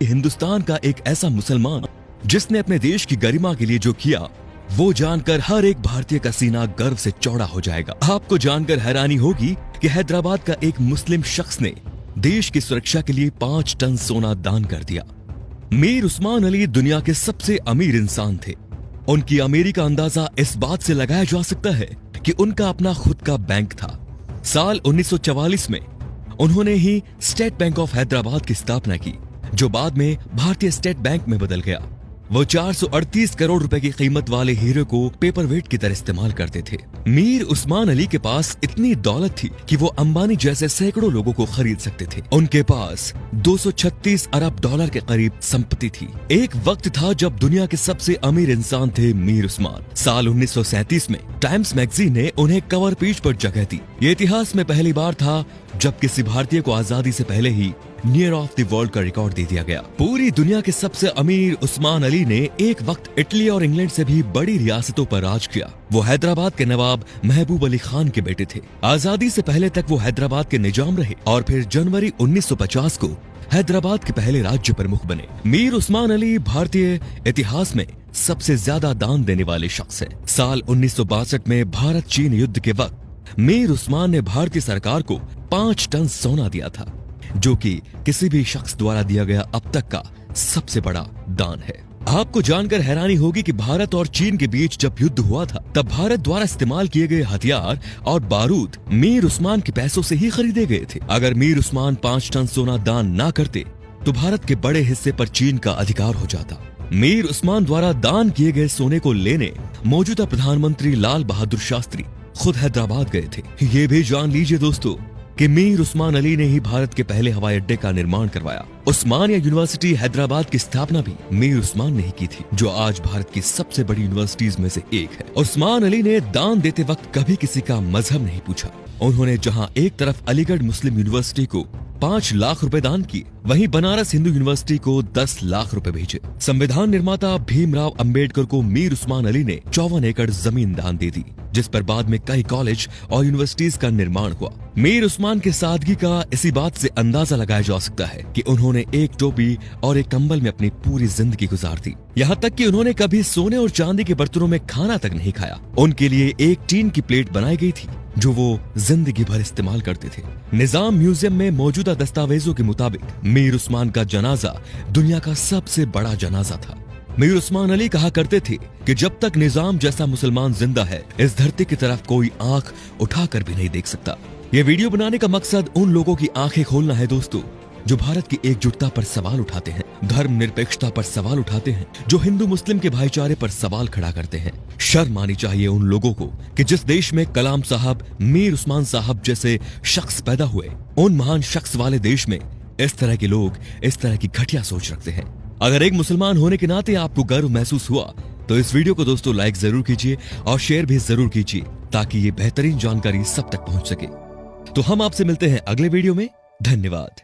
हिंदुस्तान का एक ऐसा मुसलमान जिसने अपने देश की गरिमा के लिए जो किया, वो जानकर हर एक भारतीय का सीना गर्व से चौड़ा हो जाएगा। आपको जानकर हैरानी होगी कि हैदराबाद का एक मुस्लिम शख्स ने देश की सुरक्षा के लिए 5 टन सोना दान कर दिया। मीर उस्मान अली दुनिया के सबसे अमीर इंसान थे। उनकी अमीरी का अंदाजा इस बात से लगाया जा सकता है कि उनका अपना खुद का बैंक था। साल 1944 में उन्होंने ही स्टेट बैंक ऑफ हैदराबाद की स्थापना की, जो बाद में भारतीय स्टेट बैंक में बदल गया। वो 438 करोड़ रुपए की कीमत वाले हीरे को पेपर वेट की तरह इस्तेमाल करते थे। मीर उस्मान अली के पास इतनी दौलत थी कि वो अंबानी जैसे सैकड़ों लोगों को खरीद सकते थे। उनके पास 236 अरब डॉलर के करीब संपत्ति थी। एक वक्त था जब दुनिया के सबसे अमीर इंसान थे मीर उस्मान। साल 1937 में टाइम्स मैगजीन ने उन्हें कवर पेज पर जगह दी। ये इतिहास में पहली बार था जब किसी भारतीय को आजादी से पहले ही नियर ऑफ द वर्ल्ड का रिकॉर्ड दे दिया गया। पूरी दुनिया के सबसे अमीर उस्मान अली ने एक वक्त इटली और इंग्लैंड से भी बड़ी रियासतों पर राज किया। वो हैदराबाद के नवाब महबूब अली खान के बेटे थे। आजादी से पहले तक वो हैदराबाद के निजाम रहे और फिर जनवरी 1950 को हैदराबाद के पहले राज्य प्रमुख बने। मीर उस्मान अली भारतीय इतिहास में सबसे ज्यादा दान देने वाले शख्स हैं। साल 1962 में भारत चीन युद्ध के वक्त मीर उस्मान ने भारतीय सरकार को 5 टन सोना दिया था, जो कि किसी भी शख्स द्वारा दिया गया अब तक का सबसे बड़ा दान है। आपको जानकर हैरानी होगी कि भारत और चीन के बीच जब युद्ध हुआ था, तब भारत द्वारा इस्तेमाल किए गए हथियार और बारूद मीर उस्मान के पैसों से ही खरीदे गए थे। अगर मीर उस्मान 5 टन सोना दान ना करते तो भारत के बड़े हिस्से पर चीन का अधिकार हो जाता। मीर उस्मान द्वारा दान किए गए सोने को लेने मौजूदा प्रधानमंत्री लाल बहादुर शास्त्री खुद हैदराबाद गए थे। ये भी जान लीजिए दोस्तों कि मीर उस्मान अली ने ही भारत के पहले हवाई अड्डे का निर्माण करवाया। उस्मानिया यूनिवर्सिटी हैदराबाद की स्थापना भी मीर उस्मान ने ही की थी, जो आज भारत की सबसे बड़ी यूनिवर्सिटीज में से एक है। उस्मान अली ने दान देते वक्त कभी किसी का मजहब नहीं पूछा। उन्होंने जहां एक तरफ अलीगढ़ मुस्लिम यूनिवर्सिटी को 5 लाख रुपए दान किए, वहीं बनारस हिंदू यूनिवर्सिटी को 10 लाख रुपए भेजे। संविधान निर्माता भीमराव अंबेडकर को मीर उस्मान अली ने 54 एकड़ जमीन दान दे दी, जिस पर बाद में कई कॉलेज और यूनिवर्सिटीज का निर्माण हुआ। मीर उस्मान के सादगी का इसी बात से अंदाजा लगाया जा सकता है कि उन्होंने एक टोपी और एक कंबल में अपनी पूरी जिंदगी गुजार दी। यहाँ तक कि उन्होंने कभी सोने और चांदी के बर्तनों में खाना तक नहीं खाया। उनके लिए एक टीन की प्लेट बनाई गई थी, जो वो जिंदगी भर इस्तेमाल करते थे। निजाम म्यूजियम में मौजूदा दस्तावेजों के मुताबिक मीर उस्मान का जनाजा दुनिया का सबसे बड़ा जनाजा था। मीर उस्मान अली कहा करते थे कि जब तक निजाम जैसा मुसलमान जिंदा है, इस धरती की तरफ कोई आंख उठाकर भी नहीं देख सकता। ये वीडियो बनाने का मकसद उन लोगों की आंखें खोलना है दोस्तों, जो भारत की एकजुटता पर सवाल उठाते हैं, धर्म निरपेक्षता पर सवाल उठाते हैं, जो हिंदू मुस्लिम के भाईचारे पर सवाल खड़ा करते हैं। शर्म आनी चाहिए उन लोगों को कि जिस देश में कलाम साहब, मीर उस्मान साहब जैसे शख्स पैदा हुए, उन महान शख्स वाले देश में इस तरह के लोग इस तरह की घटिया सोच रखते हैं। अगर एक मुसलमान होने के नाते आपको गर्व महसूस हुआ तो इस वीडियो को दोस्तों लाइक जरूर कीजिए और शेयर भी जरूर कीजिए, ताकि ये बेहतरीन जानकारी सब तक पहुंच सके। तो हम आपसे मिलते हैं अगले वीडियो में। धन्यवाद।